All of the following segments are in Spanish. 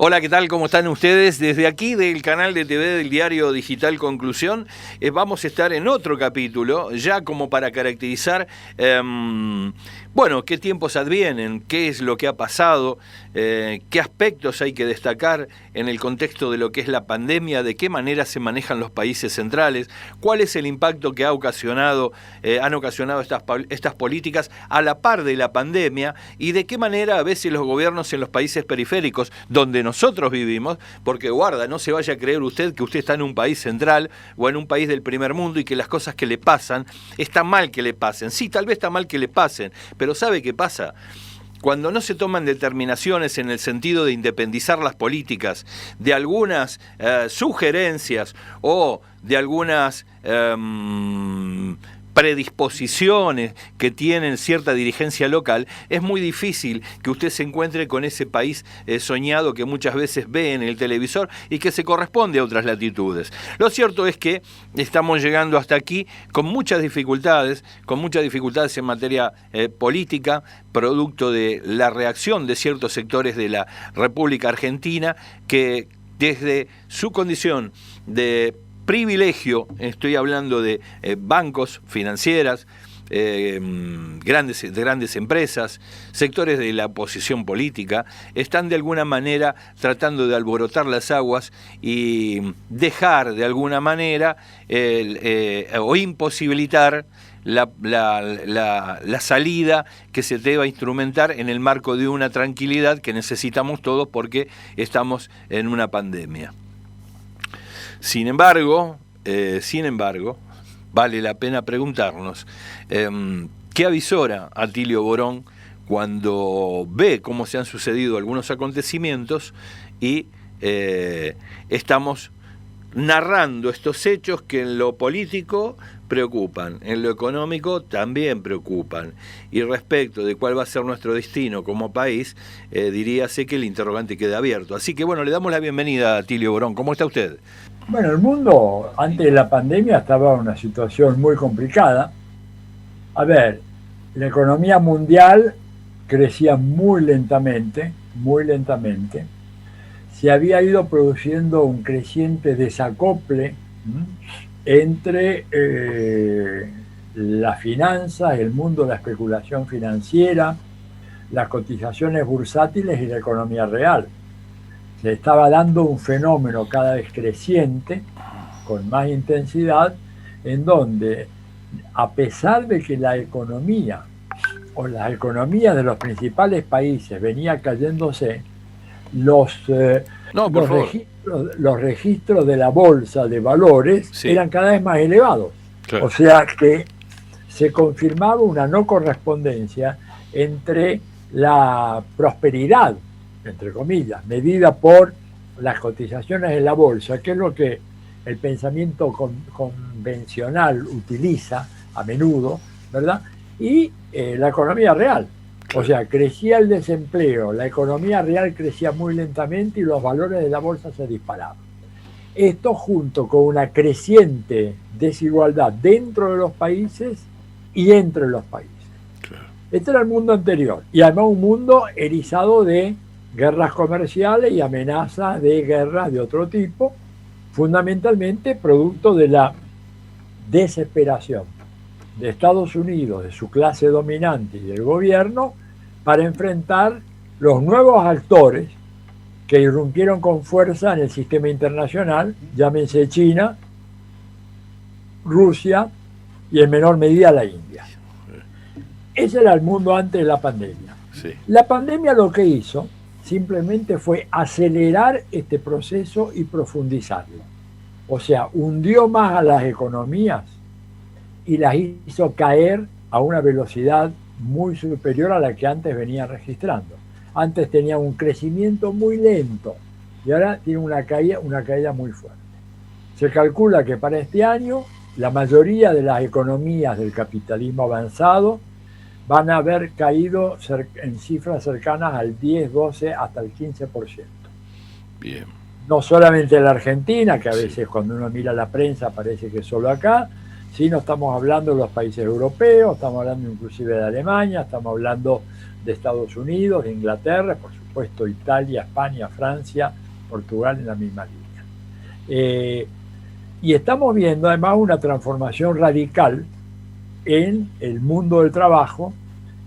Hola, ¿qué tal? ¿Cómo están ustedes? Desde aquí del canal de TV del diario digital Conclusión, vamos a estar en otro capítulo, ya como para caracterizar, bueno, qué tiempos advienen, qué es lo que ha pasado, qué aspectos hay que destacar en el contexto de lo que es la pandemia, de qué manera se manejan los países centrales, cuál es el impacto que han ocasionado estas políticas a la par de la pandemia y de qué manera a veces los gobiernos en los países periféricos, donde nosotros vivimos, porque guarda, no se vaya a creer usted que usted está en un país central o en un país del primer mundo y que las cosas que le pasan, está mal que le pasen. Sí, tal vez está mal que le pasen, pero ¿sabe qué pasa? Cuando no se toman determinaciones en el sentido de independizar las políticas de algunas sugerencias o de algunas predisposiciones que tienen cierta dirigencia local, es muy difícil que usted se encuentre con ese país soñado que muchas veces ve en el televisor y que se corresponde a otras latitudes. Lo cierto es que estamos llegando hasta aquí con muchas dificultades en materia política, producto de la reacción de ciertos sectores de la República Argentina que desde su condición de privilegio, estoy hablando de bancos, financieras, grandes empresas, sectores de la oposición política, están de alguna manera tratando de alborotar las aguas y dejar de alguna manera o imposibilitar la salida que se deba instrumentar en el marco de una tranquilidad que necesitamos todos porque estamos en una pandemia. Sin embargo, vale la pena preguntarnos, ¿qué avisora Atilio Borón cuando ve cómo se han sucedido algunos acontecimientos y estamos narrando estos hechos que en lo político preocupan, en lo económico también preocupan, y respecto de cuál va a ser nuestro destino como país, diríase que el interrogante queda abierto. Así que bueno, le damos la bienvenida a Atilio Borón. ¿Cómo está usted? Bueno, el mundo antes de la pandemia estaba en una situación muy complicada. A ver, la economía mundial crecía muy lentamente, muy lentamente. Se había ido produciendo un creciente desacople entre las finanzas, el mundo de la especulación financiera, las cotizaciones bursátiles y la economía real. Se estaba dando un fenómeno cada vez creciente, con más intensidad, en donde, a pesar de que la economía o las economías de los principales países venía cayéndose, los registros de la bolsa de valores eran cada vez más elevados. Claro. O sea que se confirmaba una no correspondencia entre la prosperidad, entre comillas, medida por las cotizaciones en la bolsa, que es lo que el pensamiento convencional utiliza a menudo, ¿verdad? Y la economía real. O sea, crecía el desempleo, la economía real crecía muy lentamente y los valores de la bolsa se disparaban. Esto junto con una creciente desigualdad dentro de los países y entre los países. Este era el mundo anterior, y además un mundo erizado de guerras comerciales y amenazas de guerras de otro tipo, fundamentalmente producto de la desesperación de Estados Unidos, de su clase dominante y del gobierno, para enfrentar los nuevos actores que irrumpieron con fuerza en el sistema internacional, llámense China, Rusia y en menor medida la India. Ese era el mundo antes de la pandemia. Sí. La pandemia lo que hizo simplemente fue acelerar este proceso y profundizarlo. O sea, hundió más a las economías y las hizo caer a una velocidad muy superior a la que antes venía registrando. Antes tenía un crecimiento muy lento y ahora tiene una caída muy fuerte. Se calcula que para este año la mayoría de las economías del capitalismo avanzado van a haber caído en cifras cercanas al 10, 12, hasta el 15%. Bien. No solamente la Argentina, que a veces cuando uno mira la prensa parece que es solo acá, sino estamos hablando de los países europeos, estamos hablando inclusive de Alemania, estamos hablando de Estados Unidos, de Inglaterra, por supuesto puesto Italia, España, Francia, Portugal en la misma línea. Y estamos viendo además una transformación radical en el mundo del trabajo,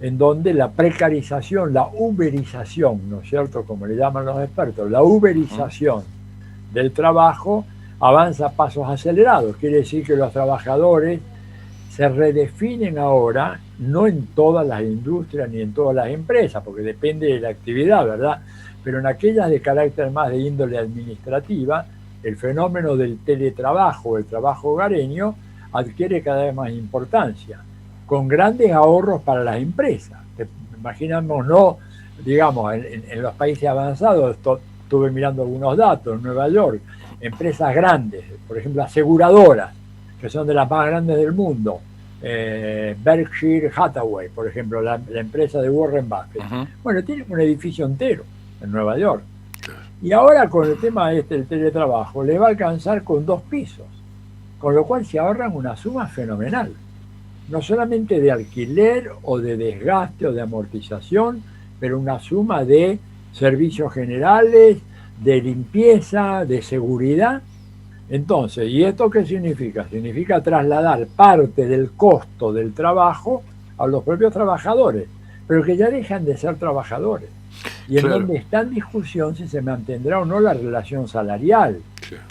en donde la precarización, la uberización, ¿no es cierto?, como le llaman los expertos, la uberización del trabajo avanza a pasos acelerados. Quiere decir que los trabajadores se redefinen ahora, no en todas las industrias ni en todas las empresas, porque depende de la actividad, ¿verdad? Pero en aquellas de carácter más de índole administrativa, el fenómeno del teletrabajo, el trabajo hogareño, adquiere cada vez más importancia, con grandes ahorros para las empresas. Imaginémonos, digamos, en los países avanzados, estuve mirando algunos datos, en Nueva York, empresas grandes, por ejemplo, aseguradoras, que son de las más grandes del mundo, Berkshire Hathaway, por ejemplo, la empresa de Warren Buffett. Bueno, tiene un edificio entero en Nueva York. Y ahora con el tema del teletrabajo, le va a alcanzar con 2 pisos, con lo cual se ahorran una suma fenomenal, no solamente de alquiler o de desgaste o de amortización, pero una suma de servicios generales, de limpieza, de seguridad. Entonces, ¿y esto qué significa? Significa trasladar parte del costo del trabajo a los propios trabajadores, pero que ya dejan de ser trabajadores. Y en donde está en discusión si se mantendrá o no la relación salarial,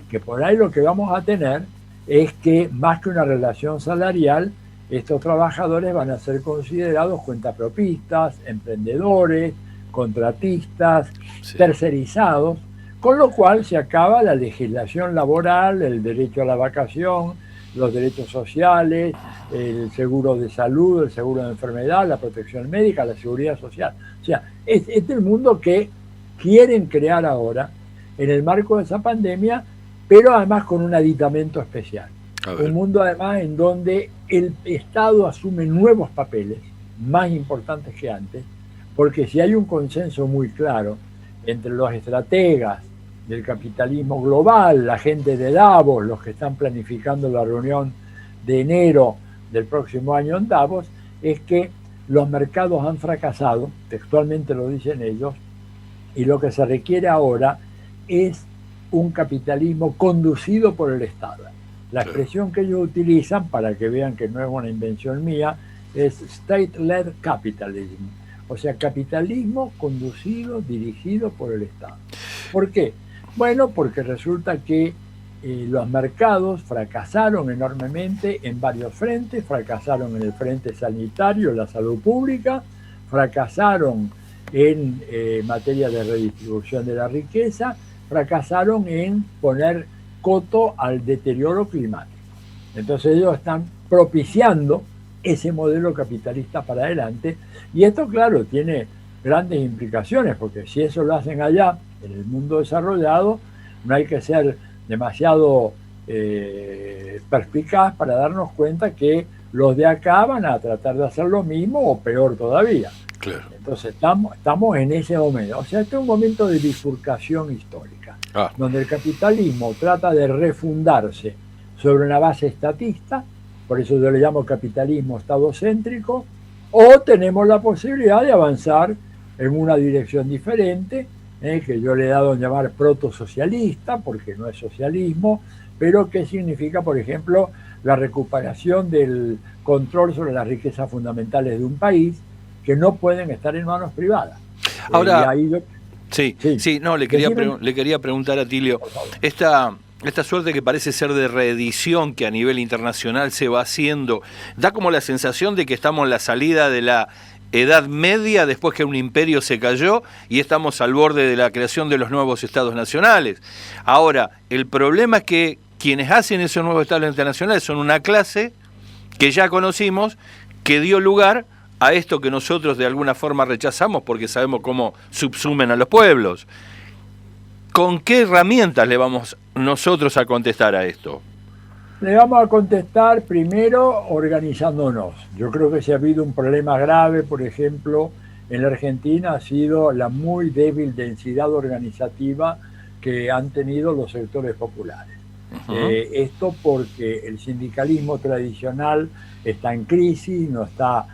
que por ahí lo que vamos a tener es que más que una relación salarial, estos trabajadores van a ser considerados cuentapropistas, emprendedores, contratistas, tercerizados, con lo cual se acaba la legislación laboral, el derecho a la vacación, los derechos sociales, el seguro de salud, el seguro de enfermedad, la protección médica, la seguridad social. O sea, este es el mundo que quieren crear ahora en el marco de esa pandemia, pero además con un aditamento especial. Un mundo además en donde el Estado asume nuevos papeles, más importantes que antes, porque si hay un consenso muy claro entre los estrategas del capitalismo global, la gente de Davos, los que están planificando la reunión de enero del próximo año en Davos, es que los mercados han fracasado, textualmente lo dicen ellos, y lo que se requiere ahora es un capitalismo conducido por el Estado. La expresión que ellos utilizan, para que vean que no es una invención mía, es state-led capitalism, o sea, capitalismo conducido, dirigido por el Estado. ¿Por qué? Bueno, porque resulta que los mercados fracasaron enormemente en varios frentes, fracasaron en el frente sanitario, la salud pública, fracasaron en materia de redistribución de la riqueza, fracasaron en poner coto al deterioro climático. Entonces ellos están propiciando ese modelo capitalista para adelante, y esto, claro, tiene grandes implicaciones, porque si eso lo hacen allá, en el mundo desarrollado, no hay que ser demasiado perspicaz para darnos cuenta que los de acá van a tratar de hacer lo mismo o peor todavía. Claro. Entonces estamos en ese momento. O sea, este es un momento de bifurcación histórica, donde el capitalismo trata de refundarse sobre una base estatista, por eso yo le llamo capitalismo estadocéntrico, o tenemos la posibilidad de avanzar en una dirección diferente, que yo le he dado a llamar protosocialista, porque no es socialismo, pero que significa, por ejemplo, la recuperación del control sobre las riquezas fundamentales de un país, que no pueden estar en manos privadas. Ahora, le quería preguntar a Tilio, esta suerte que parece ser de reedición que a nivel internacional se va haciendo, da como la sensación de que estamos en la salida de la Edad Media, después que un imperio se cayó, y estamos al borde de la creación de los nuevos estados nacionales. Ahora, el problema es que quienes hacen esos nuevos estados internacionales son una clase que ya conocimos, que dio lugar a esto que nosotros de alguna forma rechazamos porque sabemos cómo subsumen a los pueblos. ¿Con qué herramientas le vamos nosotros a contestar a esto? Le vamos a contestar primero organizándonos. Yo creo que si ha habido un problema grave, por ejemplo, en la Argentina, ha sido la muy débil densidad organizativa que han tenido los sectores populares. Esto porque el sindicalismo tradicional está en crisis, no está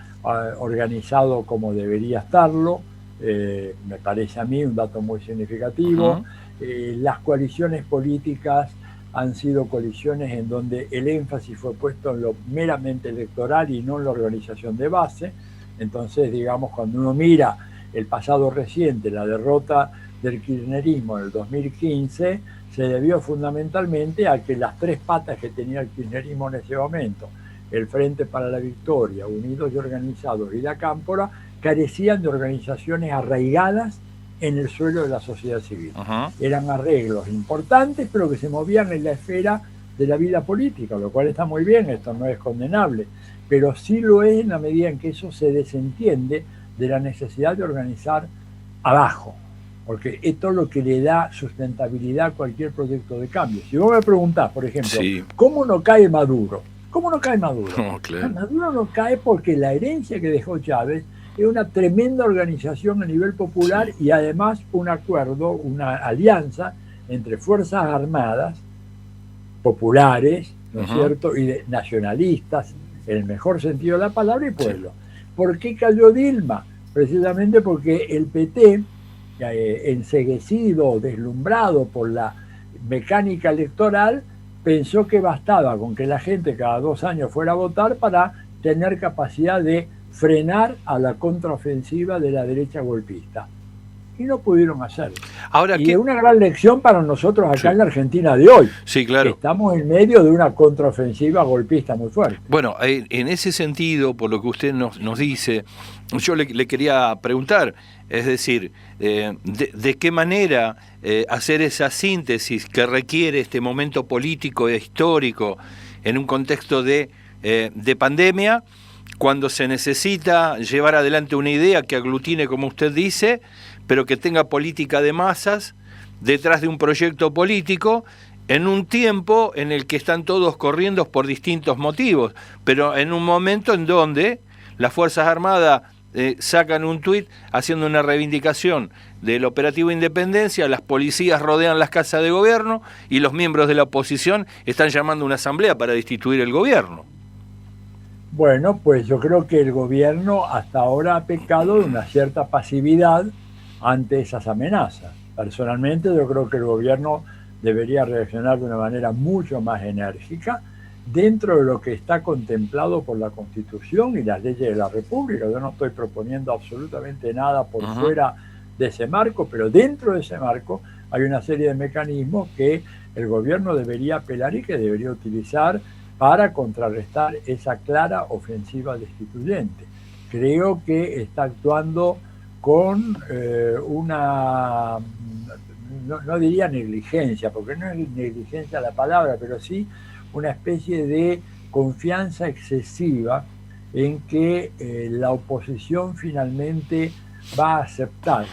organizado como debería estarlo, me parece a mí un dato muy significativo. Las coaliciones políticas han sido coaliciones en donde el énfasis fue puesto en lo meramente electoral y no en la organización de base. Entonces, digamos, cuando uno mira el pasado reciente, la derrota del kirchnerismo en el 2015, se debió fundamentalmente a que las tres patas que tenía el kirchnerismo en ese momento, el Frente para la Victoria, Unidos y Organizados y la Cámpora, carecían de organizaciones arraigadas en el suelo de la sociedad civil. Eran arreglos importantes, pero que se movían en la esfera de la vida política, lo cual está muy bien, esto no es condenable, pero sí lo es en la medida en que eso se desentiende de la necesidad de organizar abajo, porque esto es lo que le da sustentabilidad a cualquier proyecto de cambio. Si vos me preguntás, por ejemplo, ¿cómo no cae Maduro? ¿Cómo no cae Maduro? No, claro. Maduro no cae porque la herencia que dejó Chávez es una tremenda organización a nivel popular y además un acuerdo, una alianza entre Fuerzas Armadas populares, ¿no es cierto?, y de nacionalistas, en el mejor sentido de la palabra, y pueblo. ¿Por qué cayó Dilma? Precisamente porque el PT, enceguecido, deslumbrado por la mecánica electoral, pensó que bastaba con que la gente cada 2 años fuera a votar para tener capacidad de frenar a la contraofensiva de la derecha golpista. Y no pudieron hacerlo. Ahora, y es una gran lección para nosotros acá en la Argentina de hoy. Sí, claro. Estamos en medio de una contraofensiva golpista muy fuerte. Bueno, en ese sentido, por lo que usted nos dice, yo le quería preguntar, es decir, de qué manera hacer esa síntesis que requiere este momento político e histórico en un contexto de pandemia, cuando se necesita llevar adelante una idea que aglutine, como usted dice, pero que tenga política de masas detrás de un proyecto político, en un tiempo en el que están todos corriendo por distintos motivos, pero en un momento en donde las Fuerzas Armadas sacan un tuit haciendo una reivindicación del operativo Independencia, las policías rodean las casas de gobierno y los miembros de la oposición están llamando a una asamblea para destituir el gobierno. Bueno, pues yo creo que el gobierno hasta ahora ha pecado de una cierta pasividad ante esas amenazas. Personalmente yo creo que el gobierno debería reaccionar de una manera mucho más enérgica dentro de lo que está contemplado por la Constitución y las leyes de la República. Yo no estoy proponiendo absolutamente nada por fuera de ese marco, pero dentro de ese marco hay una serie de mecanismos que el gobierno debería apelar y que debería utilizar para contrarrestar esa clara ofensiva destituyente. Creo que está actuando con una, no diría negligencia, porque no es negligencia la palabra, pero sí una especie de confianza excesiva en que la oposición finalmente va a aceptar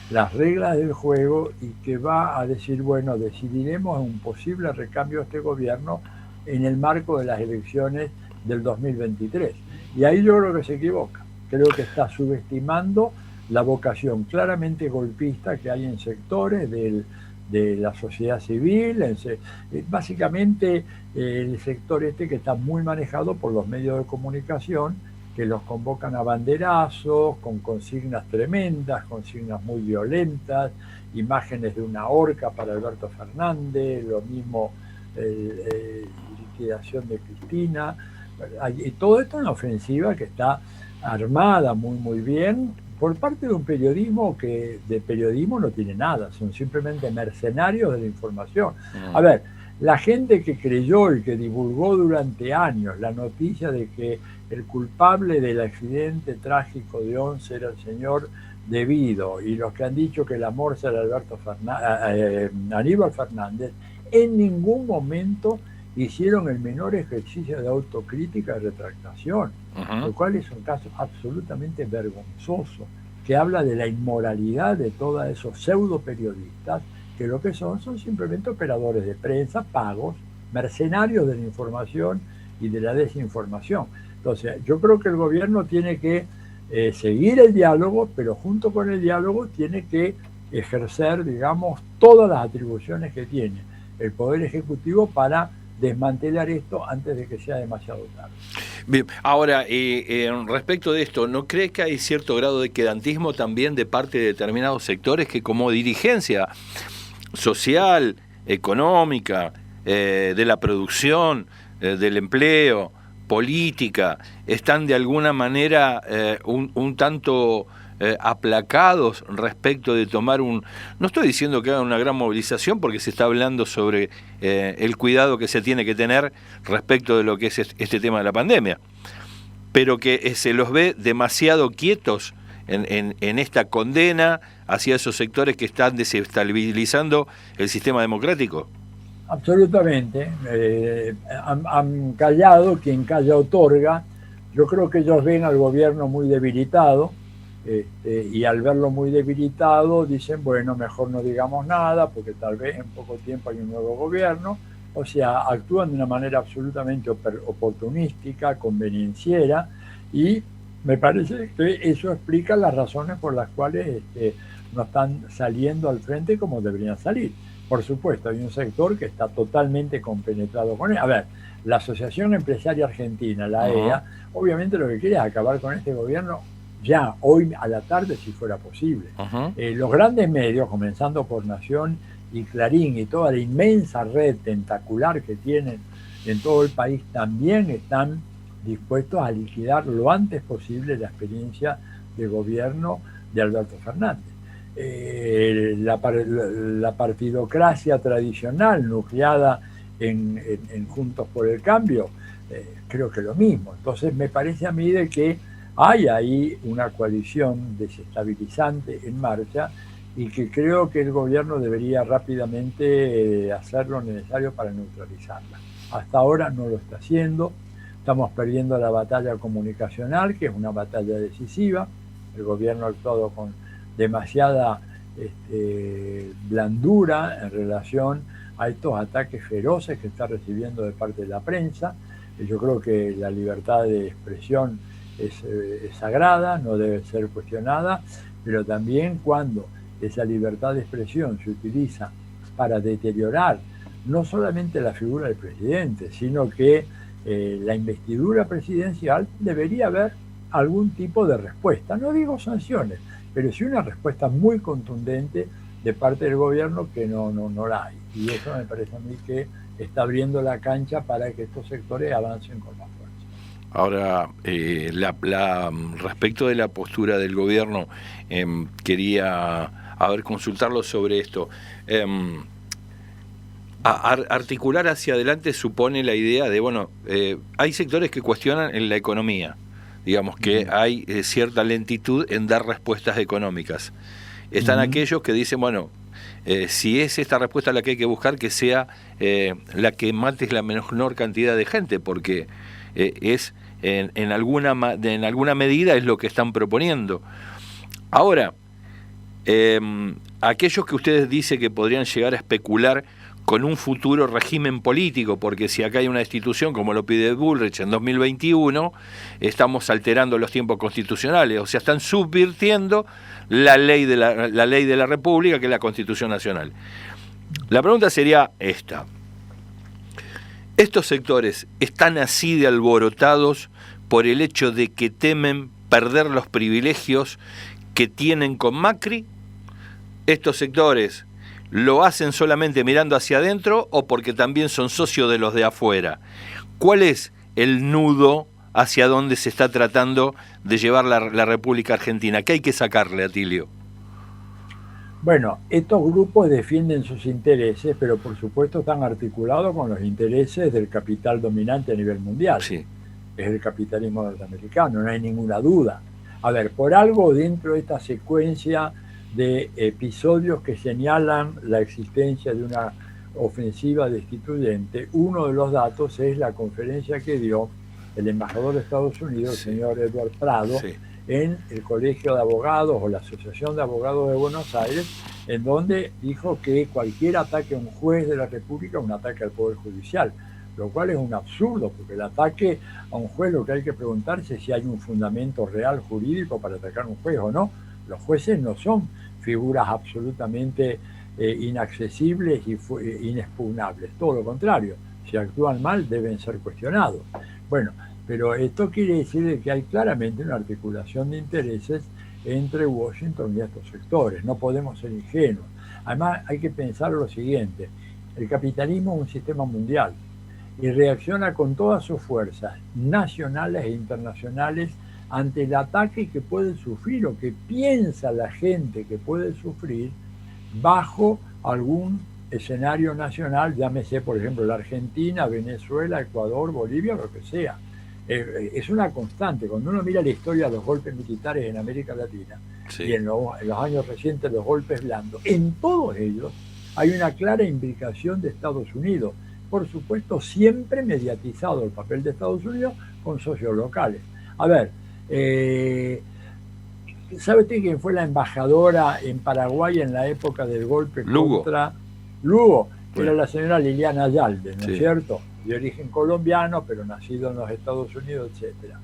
las reglas del juego y que va a decir, bueno, decidiremos un posible recambio de este gobierno en el marco de las elecciones del 2023. Y ahí yo creo que se equivoca. Creo que está subestimando la vocación claramente golpista que hay en sectores de la sociedad civil, básicamente el sector que está muy manejado por los medios de comunicación, que los convocan a banderazos, con consignas tremendas, consignas muy violentas, imágenes de una horca para Alberto Fernández, lo mismo liquidación de Cristina, y todo esto es una ofensiva que está armada muy bien por parte de un periodismo que de periodismo no tiene nada, son simplemente mercenarios de la información. A ver, la gente que creyó y que divulgó durante años la noticia de que el culpable del accidente trágico de Once era el señor De Vido, y los que han dicho que la morsa era Aníbal Fernández, en ningún momento hicieron el menor ejercicio de autocrítica y retractación, lo cual es un caso absolutamente vergonzoso, que habla de la inmoralidad de todos esos pseudo periodistas, que lo que son simplemente operadores de prensa, pagos, mercenarios de la información y de la desinformación. Entonces, yo creo que el gobierno tiene que seguir el diálogo, pero junto con el diálogo tiene que ejercer, digamos, todas las atribuciones que tiene el Poder Ejecutivo para desmantelar esto antes de que sea demasiado tarde. Bien, ahora, respecto de esto, ¿no cree que hay cierto grado de quedantismo también de parte de determinados sectores que como dirigencia social, económica, de la producción, del empleo, política, están de alguna manera un tanto aplacados respecto de tomar no estoy diciendo que hagan una gran movilización porque se está hablando sobre el cuidado que se tiene que tener respecto de lo que es este tema de la pandemia, pero que se los ve demasiado quietos en esta condena hacia esos sectores que están desestabilizando el sistema democrático? Absolutamente. Han callado, quien calla otorga. Yo creo que ellos ven al gobierno muy debilitado, y al verlo muy debilitado dicen, bueno, mejor no digamos nada porque tal vez en poco tiempo hay un nuevo gobierno. O sea, actúan de una manera absolutamente oportunística, convenienciera, y me parece que eso explica las razones por las cuales no están saliendo al frente como deberían salir. Por supuesto, hay un sector que está totalmente compenetrado con él. A ver, la Asociación Empresaria Argentina, la AEA, obviamente lo que quiere es acabar con este gobierno ya, hoy a la tarde, si fuera posible. Los grandes medios, comenzando por Nación y Clarín y toda la inmensa red tentacular que tienen en todo el país, también están dispuestos a liquidar lo antes posible la experiencia de gobierno de Alberto Fernández. La partidocracia tradicional, nucleada en Juntos por el Cambio, creo que lo mismo. Entonces me parece a mí de que hay ahí una coalición desestabilizante en marcha y que creo que el gobierno debería rápidamente hacer lo necesario para neutralizarla. Hasta ahora no lo está haciendo. Estamos perdiendo la batalla comunicacional, que es una batalla decisiva. El gobierno ha actuado con demasiada blandura en relación a estos ataques feroces que está recibiendo de parte de la prensa. Yo creo que la libertad de expresión es sagrada, no debe ser cuestionada, pero también cuando esa libertad de expresión se utiliza para deteriorar no solamente la figura del presidente, sino que la investidura presidencial, debería haber algún tipo de respuesta. No digo sanciones, pero sí una respuesta muy contundente de parte del gobierno, que no la hay. Y eso me parece a mí que está abriendo la cancha para que estos sectores avancen con más fuerza. Ahora, respecto de la postura del gobierno, quería consultarlo sobre esto. Articular hacia adelante supone la idea de, bueno, hay sectores que cuestionan en la economía, digamos que hay cierta lentitud en dar respuestas económicas. Están aquellos que dicen, bueno, si es esta respuesta la que hay que buscar, que sea la que mate la menor cantidad de gente, porque es en alguna medida es lo que están proponiendo. Ahora, aquellos que ustedes dicen que podrían llegar a especular con un futuro régimen político, porque si acá hay una destitución, como lo pide Bullrich en 2021, estamos alterando los tiempos constitucionales, o sea, están subvirtiendo la ley de la República, que es la Constitución Nacional. La pregunta sería esta: ¿estos sectores están así de alborotados por el hecho de que temen perder los privilegios que tienen con Macri? ¿Estos sectores lo hacen solamente mirando hacia adentro o porque también son socios de los de afuera? ¿Cuál es el nudo hacia donde se está tratando de llevar la República Argentina? ¿Qué hay que sacarle, Atilio? Bueno, estos grupos defienden sus intereses, pero por supuesto están articulados con los intereses del capital dominante a nivel mundial. Sí. Es el capitalismo norteamericano, no hay ninguna duda. A ver, por algo dentro de esta secuencia de episodios que señalan la existencia de una ofensiva destituyente, uno de los datos es la conferencia que dio el embajador de Estados Unidos, el señor Edward Prado, en el Colegio de Abogados o la Asociación de Abogados de Buenos Aires, en donde dijo que cualquier ataque a un juez de la República es un ataque al Poder Judicial, lo cual es un absurdo, porque el ataque a un juez, lo que hay que preguntarse es si hay un fundamento real jurídico para atacar a un juez o no. Los jueces no son figuras absolutamente inaccesibles y inexpugnables, todo lo contrario, si actúan mal deben ser cuestionados. Bueno, Pero esto quiere decir que hay claramente una articulación de intereses entre Washington y estos sectores. No podemos ser ingenuos. Además, hay que pensar lo siguiente. El capitalismo es un sistema mundial y reacciona con todas sus fuerzas, nacionales e internacionales, ante el ataque que puede sufrir o que piensa la gente que puede sufrir bajo algún escenario nacional, llámese por ejemplo la Argentina, Venezuela, Ecuador, Bolivia, lo que sea. Es una constante. Cuando uno mira la historia de los golpes militares en América Latina, sí, y en los años recientes los golpes blandos, en todos ellos hay una clara implicación de Estados Unidos. Por supuesto, siempre mediatizado el papel de Estados Unidos con socios locales. A ver, ¿sabe usted quién fue la embajadora en Paraguay en la época del golpe contra Lugo? Que era la señora Liliana Ayalde, ¿no es cierto? De origen colombiano, pero nacido en los Estados Unidos, etc.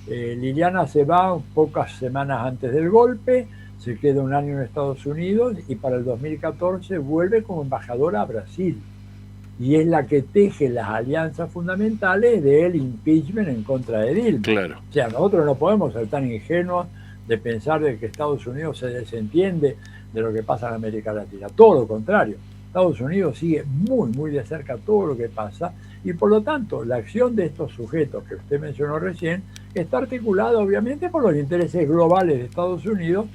Liliana se va pocas semanas antes del golpe, se queda un año en Estados Unidos y para el 2014 vuelve como embajadora a Brasil. Y es la que teje las alianzas fundamentales del impeachment en contra de Dilma. Claro. O sea, nosotros no podemos ser tan ingenuos de pensar de que Estados Unidos se desentiende de lo que pasa en América Latina. Todo lo contrario. Estados Unidos sigue muy de cerca todo lo que pasa y por lo tanto la acción de estos sujetos que usted mencionó recién está articulada obviamente por los intereses globales de Estados Unidos,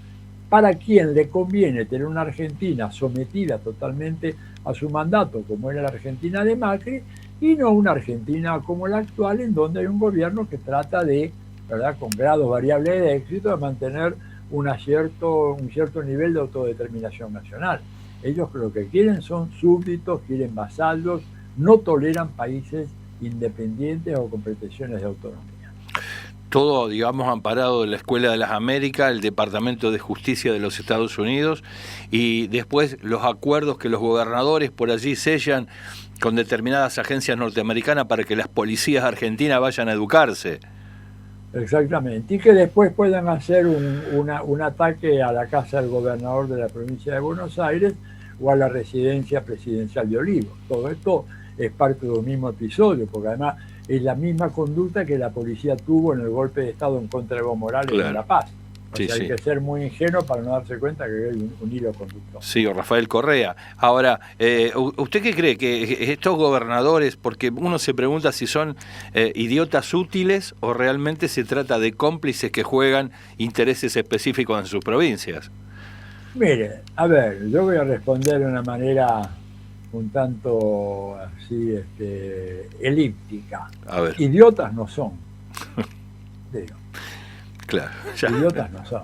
para quien le conviene tener una Argentina sometida totalmente a su mandato como era la Argentina de Macri y no una Argentina como la actual en donde hay un gobierno que trata de, ¿verdad?, con grados variables de éxito, de mantener un cierto nivel de autodeterminación nacional. Ellos lo que quieren son súbditos, quieren vasallos, no toleran países independientes o con pretensiones de autonomía. Todo, digamos, amparado en la Escuela de las Américas, el Departamento de Justicia de los Estados Unidos y después los acuerdos que los gobernadores por allí sellan con determinadas agencias norteamericanas para que las policías argentinas vayan a educarse. Exactamente, y que después puedan hacer un ataque a la casa del gobernador de la provincia de Buenos Aires o a la residencia presidencial de Olivos. Todo esto es parte de un mismo episodio, porque además es la misma conducta que la policía tuvo en el golpe de Estado en contra de Evo Morales en La Paz. O sea, hay que ser muy ingenuo para no darse cuenta que hay un hilo conductor. Sí, o Rafael Correa. Ahora, ¿usted qué cree? Que estos gobernadores, porque uno se pregunta si son idiotas útiles o realmente se trata de cómplices que juegan intereses específicos en sus provincias. Mire, a ver, yo voy a responder de una manera un tanto así elíptica. A ver. Idiotas no son. Digo. Claro. Ya. Idiotas no son.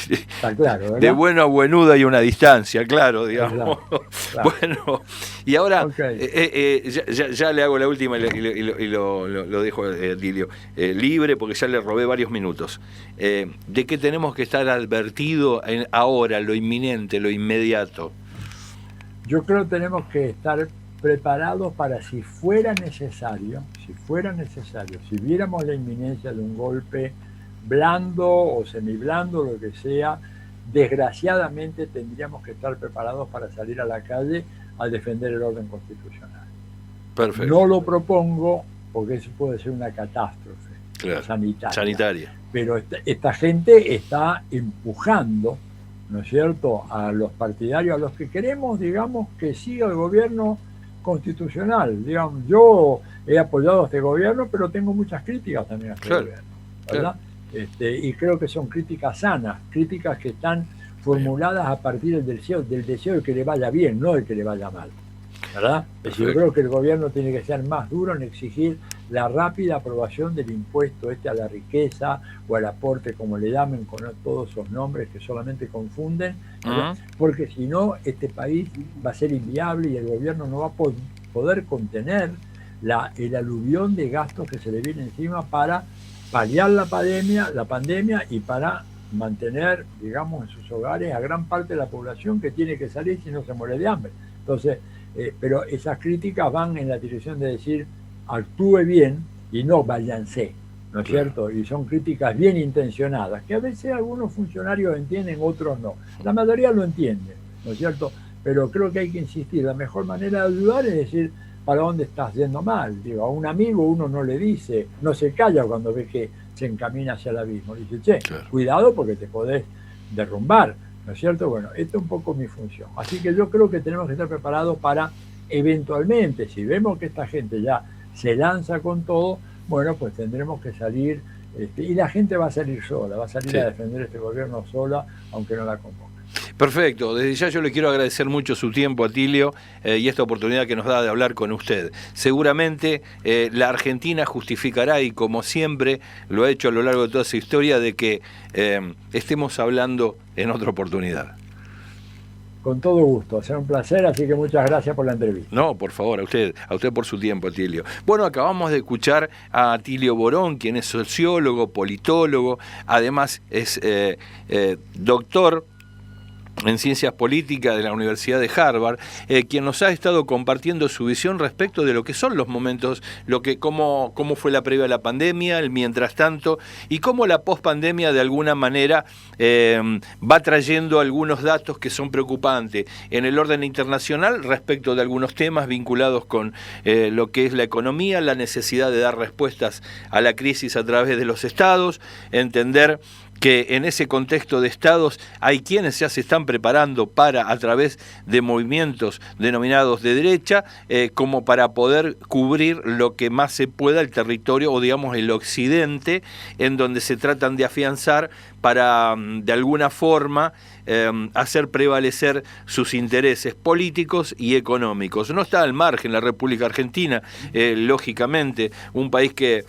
Está claro, ¿verdad? De bueno a buenuda hay una distancia, claro, digamos. Claro. Bueno, y ahora ya le hago la última y lo dejo, Dilio, libre, porque ya le robé varios minutos. ¿De qué tenemos que estar advertidos ahora, lo inminente, lo inmediato? Yo creo que tenemos que estar preparados para si fuera necesario, si viéramos la inminencia de un golpe blando o semiblando, lo que sea, desgraciadamente tendríamos que estar preparados para salir a la calle a defender el orden constitucional. Perfecto. No lo propongo porque eso puede ser una catástrofe sanitaria. Pero esta gente está empujando, ¿no es cierto?, a los partidarios, a los que queremos, digamos, que siga el gobierno constitucional. Digamos, yo he apoyado a este gobierno, pero tengo muchas críticas también a este gobierno, ¿verdad? Y creo que son críticas sanas, críticas que están formuladas a partir del deseo de que le vaya bien, no de que le vaya mal, ¿verdad? Yo creo que el gobierno tiene que ser más duro en exigir la rápida aprobación del impuesto a la riqueza o al aporte, como le llamen, con todos esos nombres que solamente confunden, porque si no, este país va a ser inviable y el gobierno no va a poder contener el aluvión de gastos que se le viene encima para paliar la pandemia y para mantener, digamos, en sus hogares a gran parte de la población que tiene que salir si no se muere de hambre. Entonces, pero esas críticas van en la dirección de decir actúe bien y no váyanse, ¿no es cierto? Y son críticas bien intencionadas, que a veces algunos funcionarios entienden, otros no. La mayoría lo entiende, ¿no es cierto? Pero creo que hay que insistir. La mejor manera de ayudar es decir, para dónde estás yendo mal. Digo, a un amigo uno no le dice, no se calla cuando ve que se encamina hacia el abismo. Dice, che, claro, cuidado porque te podés derrumbar, ¿no es cierto? Bueno, esta es un poco mi función. Así que yo creo que tenemos que estar preparados para, eventualmente, si vemos que esta gente ya se lanza con todo, bueno, pues tendremos que salir, y la gente va a salir sola, va a salir a defender este gobierno sola, aunque no la convoque. Perfecto, desde ya yo le quiero agradecer mucho su tiempo, Atilio, y esta oportunidad que nos da de hablar con usted. Seguramente la Argentina justificará, y como siempre lo ha hecho a lo largo de toda su historia, de que estemos hablando en otra oportunidad. Con todo gusto, será un placer, así que muchas gracias por la entrevista. No, por favor, a usted por su tiempo, Atilio. Bueno, acabamos de escuchar a Atilio Borón, quien es sociólogo, politólogo, además es doctor en Ciencias Políticas de la Universidad de Harvard, quien nos ha estado compartiendo su visión respecto de lo que son los momentos, cómo fue la previa a la pandemia, el mientras tanto, y cómo la pospandemia de alguna manera va trayendo algunos datos que son preocupantes en el orden internacional respecto de algunos temas vinculados con lo que es la economía, la necesidad de dar respuestas a la crisis a través de los estados, entender que en ese contexto de estados hay quienes ya se están preparando para, a través de movimientos denominados de derecha, como para poder cubrir lo que más se pueda el territorio, o digamos el occidente, en donde se tratan de afianzar para, de alguna forma, hacer prevalecer sus intereses políticos y económicos. No está al margen la República Argentina, lógicamente, un país que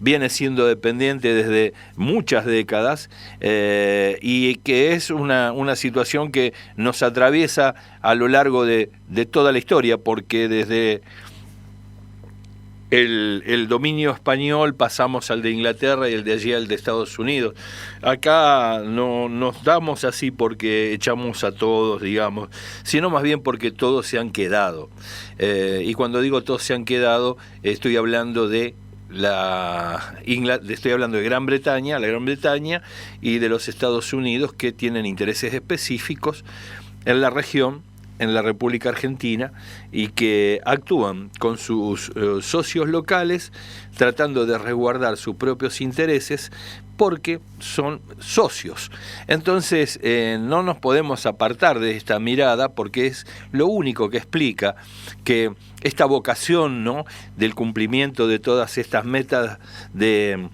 viene siendo dependiente desde muchas décadas y que es una situación que nos atraviesa a lo largo de toda la historia, porque desde el dominio español pasamos al de Inglaterra y el de allí al de Estados Unidos. Acá no nos damos así porque echamos a todos, digamos, sino más bien porque todos se han quedado. Y cuando digo todos se han quedado, estoy hablando de Gran Bretaña, la Gran Bretaña, y de los Estados Unidos, que tienen intereses específicos en la región, en la República Argentina, y que actúan con sus socios locales tratando de resguardar sus propios intereses porque son socios. Entonces no nos podemos apartar de esta mirada, porque es lo único que explica que esta vocación, ¿no?, del cumplimiento de todas estas metas de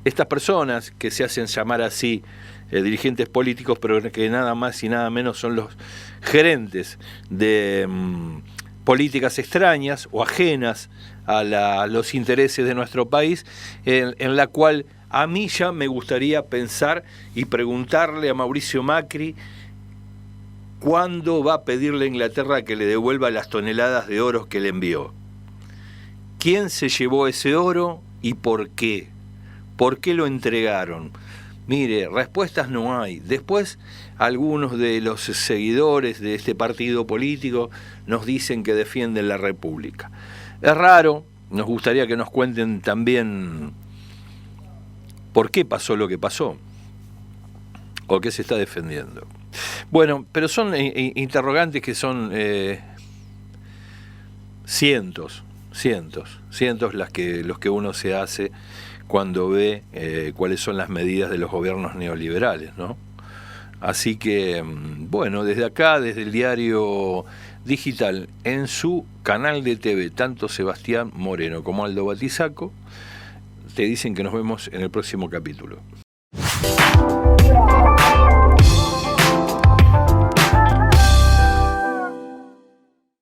estas personas que se hacen llamar así dirigentes políticos, pero que nada más y nada menos son los gerentes de políticas extrañas o ajenas a los intereses de nuestro país, en la cual a mí ya me gustaría pensar y preguntarle a Mauricio Macri cuándo va a pedirle a Inglaterra que le devuelva las toneladas de oro que le envió. ¿Quién se llevó ese oro y por qué? ¿Por qué lo entregaron? Mire, respuestas no hay. Después, algunos de los seguidores de este partido político nos dicen que defienden la República. Es raro, nos gustaría que nos cuenten también por qué pasó lo que pasó, o qué se está defendiendo. Bueno, pero son interrogantes que son cientos los que uno se hace cuando ve cuáles son las medidas de los gobiernos neoliberales, ¿no? Así que, bueno, desde acá, desde el Diario Digital, en su canal de TV, tanto Sebastián Moreno como Aldo Batizaco te dicen que nos vemos en el próximo capítulo.